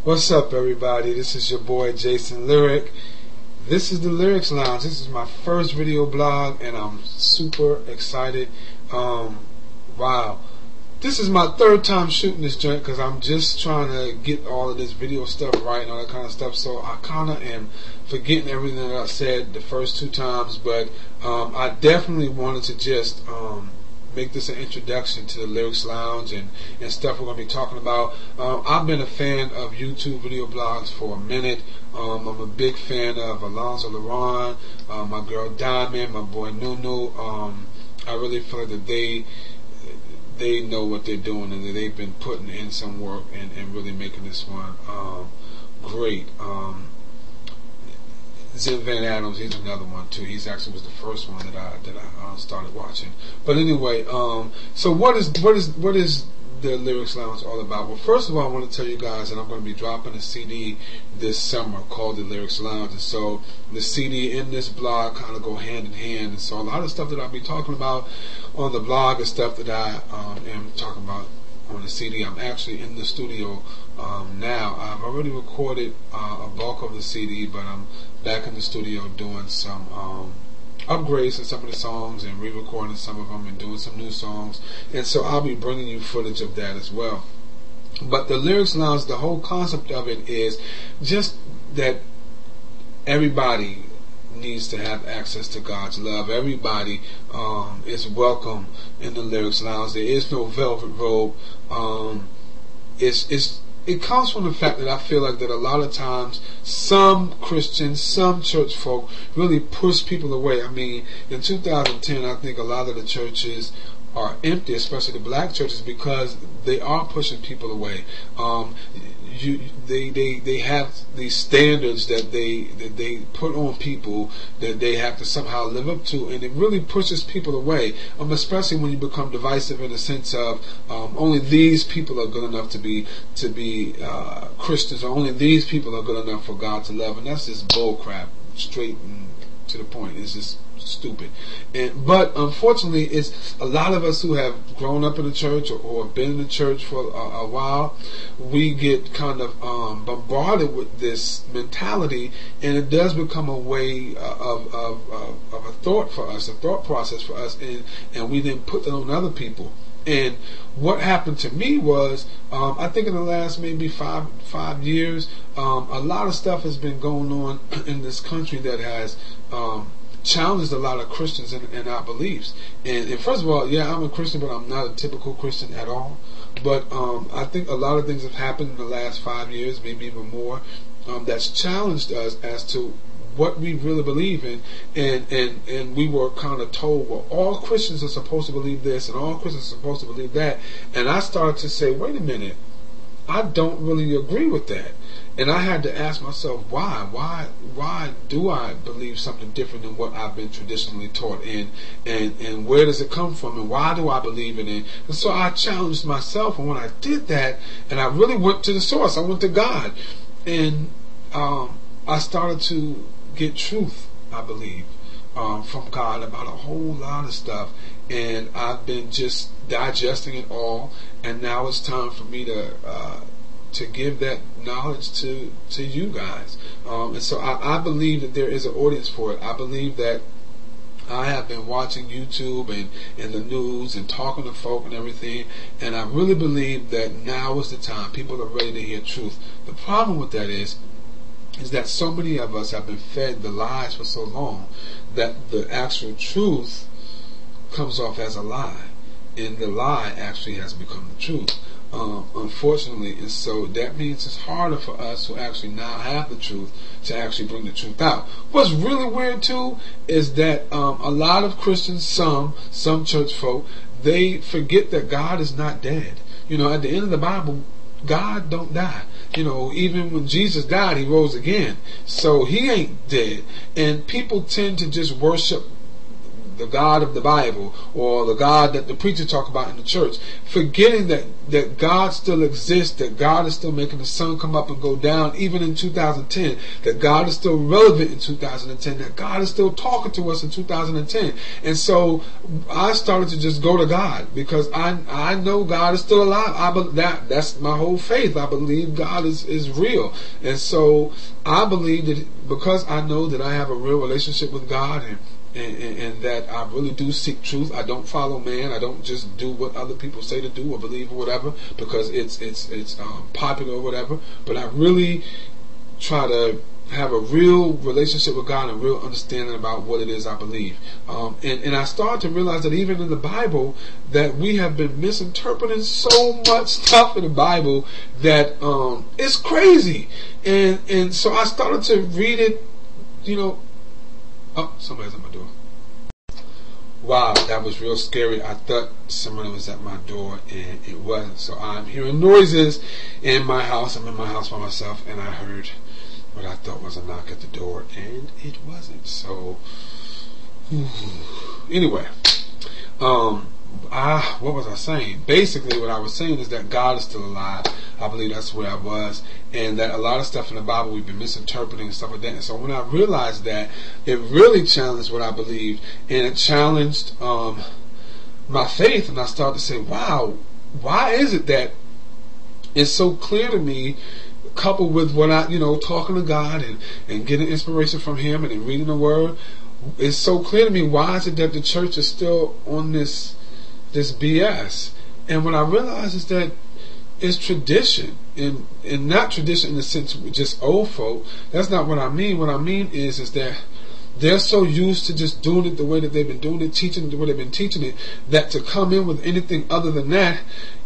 What's up, everybody? This is your boy Jason Lyric. This is the Lyrics Lounge. This is my first video blog, and I'm super excited. Wow. This is my third time shooting this joint because I'm just trying to get all of this video stuff right and all that kind of stuff. So I kind of am forgetting everything that I said the first two times, but I definitely wanted to just make this an introduction to the Lyrics Lounge and stuff we're going to be talking about. I've been a fan of YouTube video blogs for a minute. I'm a big fan of Alonzo LaRon, my girl Diamond, my boy Nunu. I really feel like that they know what they're doing and that they've been putting in some work and really making this one great. Zim Van Adams, he's another one too. He's actually was the first one that I started watching. But anyway, so what is the Lyrics Lounge all about? Well, first of all, I want to tell you guys that I'm going to be dropping a CD this summer called the Lyrics Lounge, and so the CD and this blog kind of go hand in hand. And so a lot of stuff that I'll be talking about on the blog is stuff that I am talking about on the CD. I'm actually in the studio now. I've already recorded a bulk of the CD, but I'm back in the studio doing some upgrades to some of the songs and re-recording some of them and doing some new songs, and so I'll be bringing you footage of that as well. But the Lyrics Lounge, the whole concept of it is just that everybody needs to have access to God's love. Everybody is welcome in the Lyrics Lounge. There is no velvet rope. It comes from the fact that I feel like that a lot of times some Christians, some church folk really push people away. I mean, in 2010, I think a lot of the churches are empty, especially the black churches, because they are pushing people away. They have these standards that they put on people that they have to somehow live up to, and it really pushes people away. Especially when you become divisive in the sense of only these people are good enough to be Christians, or only these people are good enough for God to love, and that's just bull crap, straight and to the point. It's just stupid. But unfortunately, it's a lot of us who have grown up in the church or have been in the church for a while. We get kind of bombarded with this mentality, and it does become a way of a thought for us, a thought process for us, and we then put that on other people. And what happened to me was, I think in the last maybe five years, a lot of stuff has been going on in this country that has challenged a lot of Christians in our beliefs. And first of all, yeah, I'm a Christian, but I'm not a typical Christian at all. But I think a lot of things have happened in the last 5 years, maybe even more, that's challenged us as to what we really believe in, and we were kind of told, well, all Christians are supposed to believe this, and all Christians are supposed to believe that. And I started to say, wait a minute, I don't really agree with that. And I had to ask myself, why do I believe something different than what I've been traditionally taught, and where does it come from, and why do I believe in it? And so I challenged myself, and when I did that, and I really went to the source, I went to God, and I started to get truth, I believe, from God about a whole lot of stuff, and I've been just digesting it all, and now it's time for me to give that knowledge to you guys. And so I believe that there is an audience for it. I believe that I have been watching YouTube and the news and talking to folk and everything, and I really believe that now is the time. People are ready to hear truth. The problem with that is that so many of us have been fed the lies for so long that the actual truth comes off as a lie, and the lie actually has become the truth, unfortunately. And so that means it's harder for us who actually now have the truth to actually bring the truth out. What's really weird too is that a lot of Christians, some church folk, they forget that God is not dead. You know, at the end of the Bible, God don't die. You know, even when Jesus died, He rose again. So He ain't dead. And people tend to just worship the God of the Bible, or the God that the preacher talk about in the church, forgetting that God still exists, that God is still making the sun come up and go down even in 2010, that God is still relevant in 2010, that God is still talking to us in 2010. And so I started to just go to God, because I know God is still alive. That's my whole faith. I believe God is real. And so I believe that because I know that I have a real relationship with God, and that I really do seek truth. I don't follow man. I don't just do what other people say to do or believe or whatever because it's popular or whatever. But I really try to have a real relationship with God and real understanding about what it is I believe. And I started to realize that even in the Bible, that we have been misinterpreting so much stuff in the Bible that it's crazy. And so I started to read it, Oh, somebody's at my door. Wow, that was real scary. I thought someone was at my door, and it wasn't. So I'm hearing noises in my house. I'm in my house by myself, and I heard what I thought was a knock at the door, and it wasn't. So, anyway, what was I saying? Basically, what I was saying is that God is still alive. I believe that's where I was, and that a lot of stuff in the Bible we've been misinterpreting and stuff like that. And so when I realized that, it really challenged what I believed, and it challenged my faith. And I started to say, wow, why is it that it's so clear to me, coupled with what I, talking to God and getting inspiration from Him and reading the Word, it's so clear to me, why is it that the church is still on this BS? And what I realize is that it's tradition, and not tradition in the sense of just old folk. That's not what I mean. What I mean is that they're so used to just doing it the way that they've been doing it, teaching it the way they've been teaching it, that to come in with anything other than that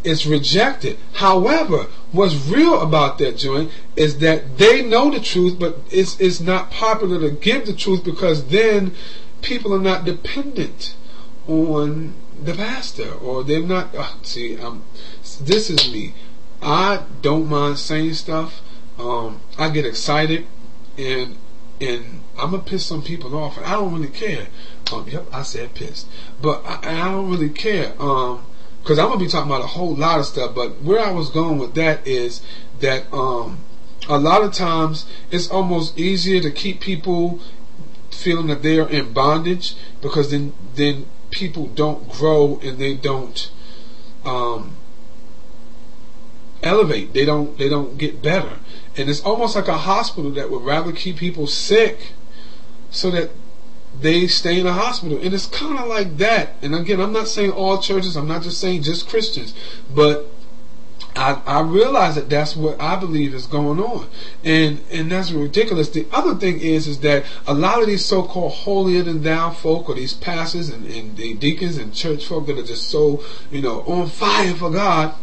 is rejected. However, what's real about that joint is that they know the truth, but it's not popular to give the truth, because then people are not dependent on the pastor, or they're not. This is me. I don't mind saying stuff. I get excited, and I'm gonna piss some people off, and I don't really care. Yep, I said pissed, but I don't really care. Because I'm gonna be talking about a whole lot of stuff. But where I was going with that is that a lot of times it's almost easier to keep people feeling that they are in bondage, because then people don't grow and they don't elevate. They don't get better. And it's almost like a hospital that would rather keep people sick so that they stay in a hospital. And it's kind of like that. And again, I'm not saying all churches, I'm not just saying just Christians, but I realize that that's what I believe is going on, and that's ridiculous. The other thing is that a lot of these so-called holier than thou folk, or these pastors and the deacons and church folk that are just so on fire for God,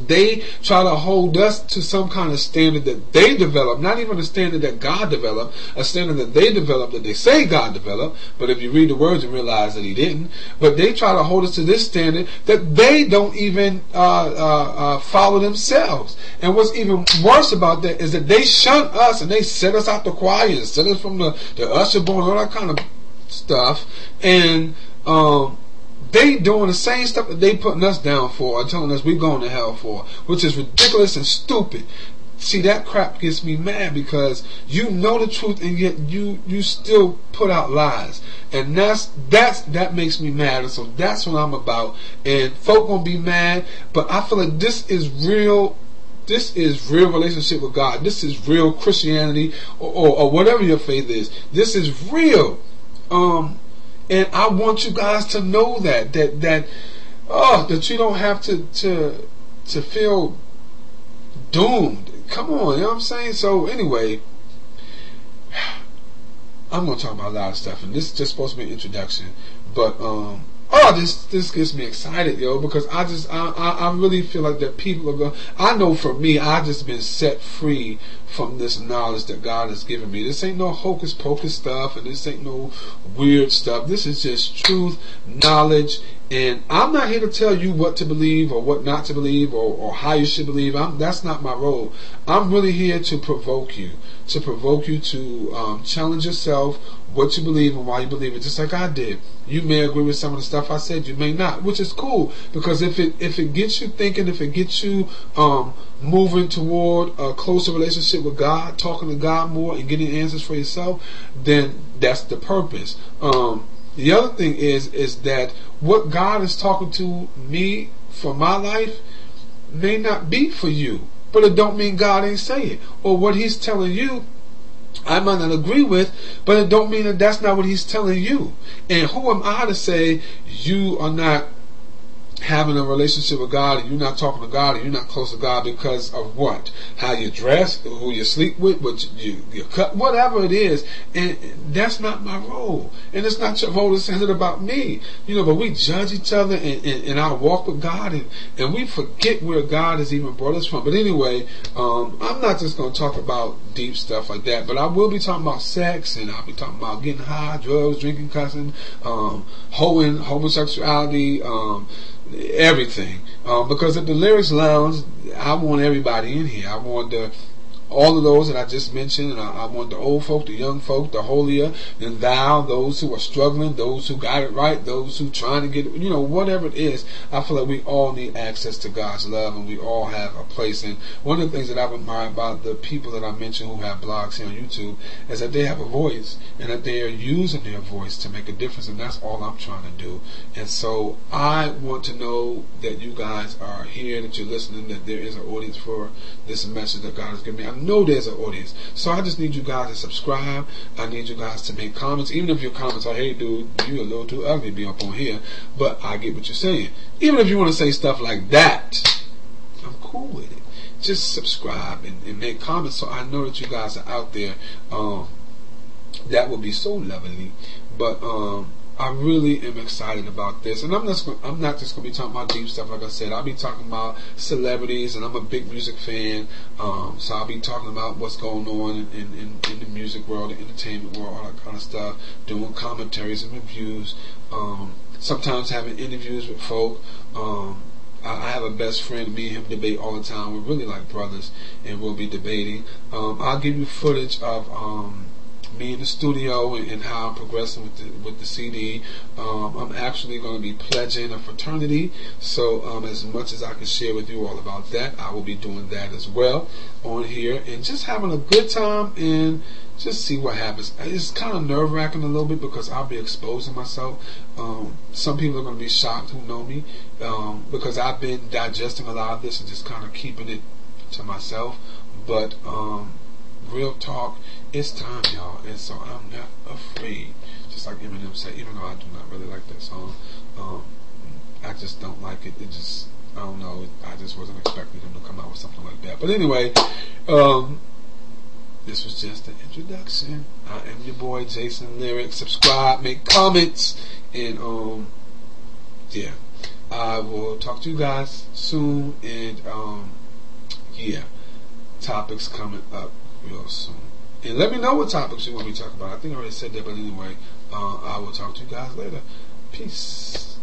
they try to hold us to some kind of standard that they develop, not even a standard that God developed, a standard that they developed, that they say God developed, but if you read the words and realize that He didn't. But they try to hold us to this standard that they don't even follow themselves. And what's even worse about that is that they shun us, and they set us out the choir and set us from the usher board and all that kind of stuff, and they doing the same stuff that they putting us down for, or telling us we're going to hell for, which is ridiculous and stupid. See, that crap gets me mad, because you know the truth and yet you still put out lies, and that makes me mad. And so that's what I'm about. And folk gonna be mad, but I feel like this is real. This is real relationship with God. This is real Christianity, or whatever your faith is. This is real. And I want you guys to know that you don't have to feel doomed. Come on, you know what I'm saying? So anyway, I'm gonna talk about a lot of stuff, and this is just supposed to be an introduction. But this gets me excited, because I really feel like that people are going. I know for me, I've just been set free from this knowledge that God has given me. This ain't no hocus pocus stuff, and this ain't no weird stuff. This is just truth, knowledge, and I'm not here to tell you what to believe or what not to believe, or how you should believe. That's not my role. I'm really here to provoke you to challenge yourself, what you believe and why you believe it, just like I did. You may agree with some of the stuff I said, you may not, which is cool, because if it gets you thinking, if it gets you moving toward a closer relationship with God, talking to God more and getting answers for yourself, then that's the purpose. The other thing is that what God is talking to me for my life may not be for you, but it don't mean God ain't say it. Or what He's telling you, I might not agree with, but it don't mean that that's not what He's telling you. And who am I to say you are not having a relationship with God, and you're not talking to God, and you're not close to God because of what? How you dress, who you sleep with, what you cut, whatever it is. And that's not my role. And it's not your role to say it about me. But we judge each other in our walk with God, and we forget where God has even brought us from. But anyway, I'm not just going to talk about deep stuff like that, but I will be talking about sex, and I'll be talking about getting high, drugs, drinking, cussing, hoeing, homosexuality, everything, because at the Lyrics Lounge, I want everybody in here. I want all of those that I just mentioned, and I want the old folk, the young folk, the holier than thou, those who are struggling, those who got it right, those who trying to get it, whatever it is. I feel like we all need access to God's love, and we all have a place. And one of the things that I've admired about the people that I mentioned who have blogs here on YouTube is that they have a voice, and that they are using their voice to make a difference, and that's all I'm trying to do. And so I want to know that you guys are here, that you're listening, that there is an audience for this message that God has given me. I know there's an audience, so I just need you guys to subscribe. I need you guys to make comments, even if your comments are, hey dude, you a little too ugly to be up on here, but I get what you're saying. Even if you want to say stuff like that, I'm cool with it. Just subscribe and make comments, so I know that you guys are out there. That would be so lovely. But I really am excited about this, and I'm not just going to be talking about deep stuff. Like I said, I'll be talking about celebrities, and I'm a big music fan, so I'll be talking about what's going on in the music world, the entertainment world, all that kind of stuff, doing commentaries and reviews, sometimes having interviews with folk. I have a best friend, me and him debate all the time. We're really like brothers, and we'll be debating. I'll give you footage of me in the studio and how I'm progressing with the CD. I'm actually going to be pledging a fraternity, so as much as I can share with you all about that, I will be doing that as well on here, and just having a good time and just see what happens. It's kind of nerve-wracking a little bit because I'll be exposing myself. Some people are going to be shocked who know me, because I've been digesting a lot of this and just kind of keeping it to myself. But real talk, it's time, y'all, and so I'm not afraid. Just like Eminem said, even though I do not really like that song, I just don't like it. It just, I don't know, I just wasn't expecting him to come out with something like that. But anyway, this was just an introduction. I am your boy Jason Lyric. Subscribe, make comments, and yeah, I will talk to you guys soon. And yeah, topics coming up real soon. And let me know what topics you want me to talk about. I think I already said that, but anyway, I will talk to you guys later. Peace.